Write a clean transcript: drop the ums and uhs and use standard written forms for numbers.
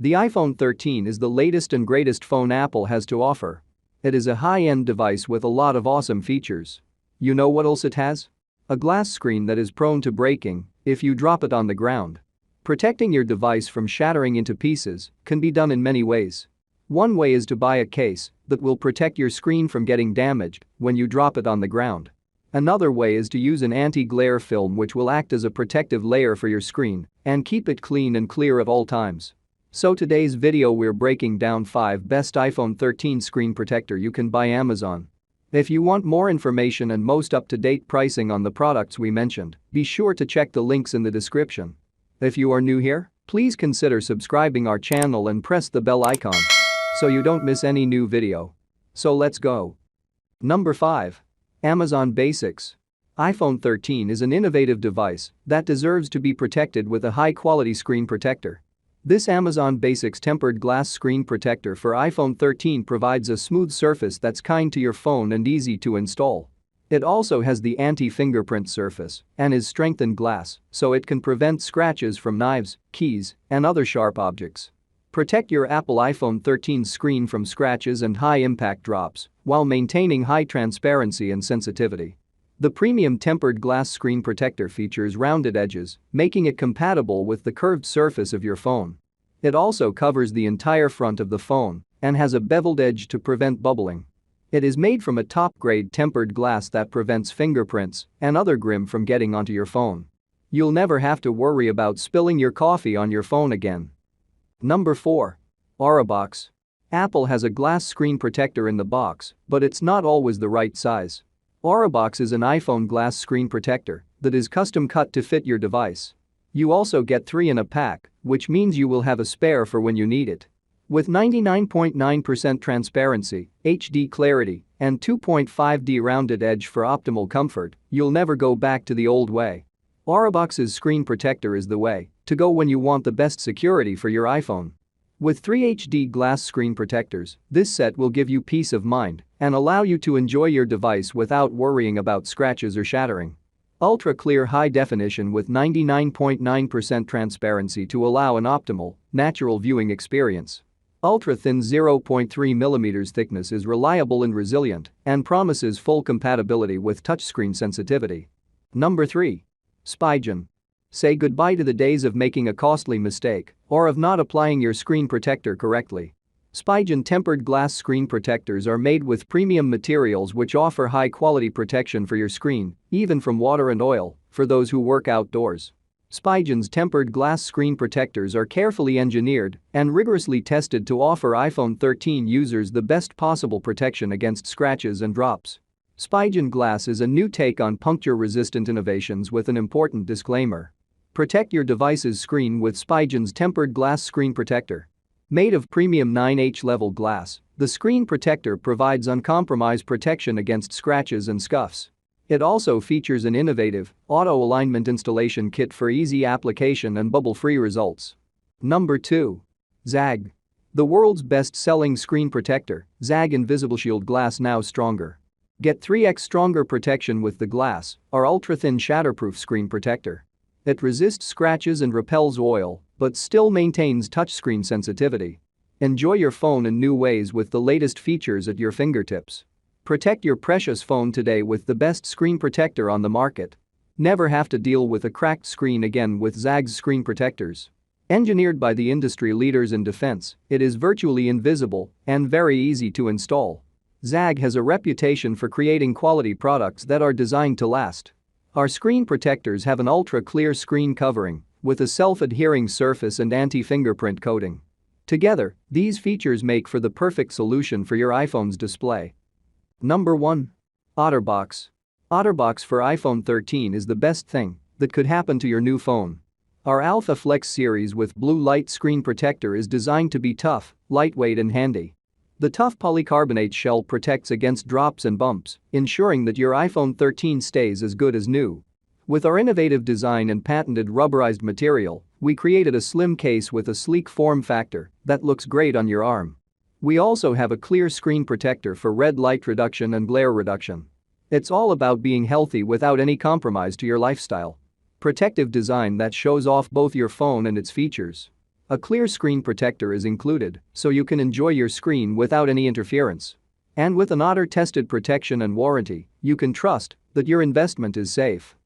The iPhone 13 is the latest and greatest phone Apple has to offer. It is a high-end device with a lot of awesome features. You know what else it has? A glass screen that is prone to breaking if you drop it on the ground. Protecting your device from shattering into pieces can be done in many ways. One way is to buy a case that will protect your screen from getting damaged when you drop it on the ground. Another way is to use an anti-glare film which will act as a protective layer for your screen and keep it clean and clear at all times. So today's video we're breaking down 5 best iPhone 13 screen protector you can buy Amazon. If you want more information and most up-to-date pricing on the products we mentioned, be sure to check the links in the description. If you are new here, please consider subscribing our channel and press the bell icon so you don't miss any new video. So let's go. Number 5. Amazon Basics. iPhone 13 is an innovative device that deserves to be protected with a high-quality screen protector. This Amazon Basics tempered glass screen protector for iPhone 13 provides a smooth surface that's kind to your phone and easy to install. It also has the anti-fingerprint surface and is strengthened glass so it can prevent scratches from knives, keys, and other sharp objects. Protect your Apple iPhone 13 screen from scratches and high-impact drops while maintaining high transparency and sensitivity. The premium tempered glass screen protector features rounded edges, making it compatible with the curved surface of your phone. It also covers the entire front of the phone and has a beveled edge to prevent bubbling. It is made from a top-grade tempered glass that prevents fingerprints and other grime from getting onto your phone. You'll never have to worry about spilling your coffee on your phone again. Number 4. AURABOX. Apple has a glass screen protector in the box, but it's not always the right size. AURABOX is an iPhone glass screen protector that is custom cut to fit your device. You also get 3 in a pack, which means you will have a spare for when you need it. With 99.9% transparency, HD clarity, and 2.5D rounded edge for optimal comfort, you'll never go back to the old way. AURABOX's screen protector is the way to go when you want the best security for your iPhone. With 3 HD glass screen protectors, this set will give you peace of mind and allow you to enjoy your device without worrying about scratches or shattering. Ultra clear high definition with 99.9% transparency to allow an optimal, natural viewing experience. Ultra thin 0.3mm thickness is reliable and resilient and promises full compatibility with touchscreen sensitivity. Number 3. Spigen. Say goodbye to the days of making a costly mistake or of not applying your screen protector correctly. Spigen tempered glass screen protectors are made with premium materials which offer high-quality protection for your screen, even from water and oil, for those who work outdoors. Spigen's tempered glass screen protectors are carefully engineered and rigorously tested to offer iPhone 13 users the best possible protection against scratches and drops. Spigen glass is a new take on puncture-resistant innovations with an important disclaimer. Protect your device's screen with Spigen's tempered glass screen protector. Made of premium 9H level glass, the screen protector provides uncompromised protection against scratches and scuffs. It also features an innovative, auto-alignment installation kit for easy application and bubble-free results. Number 2. Zagg. The world's best-selling screen protector, Zagg Invisible Shield Glass Now Stronger. Get 3x stronger protection with the glass, our ultra-thin shatterproof screen protector. It resists scratches and repels oil, but still maintains touchscreen sensitivity. Enjoy your phone in new ways with the latest features at your fingertips. Protect your precious phone today with the best screen protector on the market. Never have to deal with a cracked screen again with Zagg's screen protectors. Engineered by the industry leaders in defense, it is virtually invisible and very easy to install. Zagg has a reputation for creating quality products that are designed to last. Our screen protectors have an ultra-clear screen covering with a self-adhering surface and anti-fingerprint coating. Together, these features make for the perfect solution for your iPhone's display. Number 1. OtterBox. OtterBox for iPhone 13 is the best thing that could happen to your new phone. Our Alpha Flex series with blue light screen protector is designed to be tough, lightweight and handy. The tough polycarbonate shell protects against drops and bumps, ensuring that your iPhone 13 stays as good as new. With our innovative design and patented rubberized material, we created a slim case with a sleek form factor that looks great on your arm. We also have a clear screen protector for red light reduction and glare reduction. It's all about being healthy without any compromise to your lifestyle. Protective design that shows off both your phone and its features. A clear screen protector is included, so you can enjoy your screen without any interference. And with an Otter-tested protection and warranty, you can trust that your investment is safe.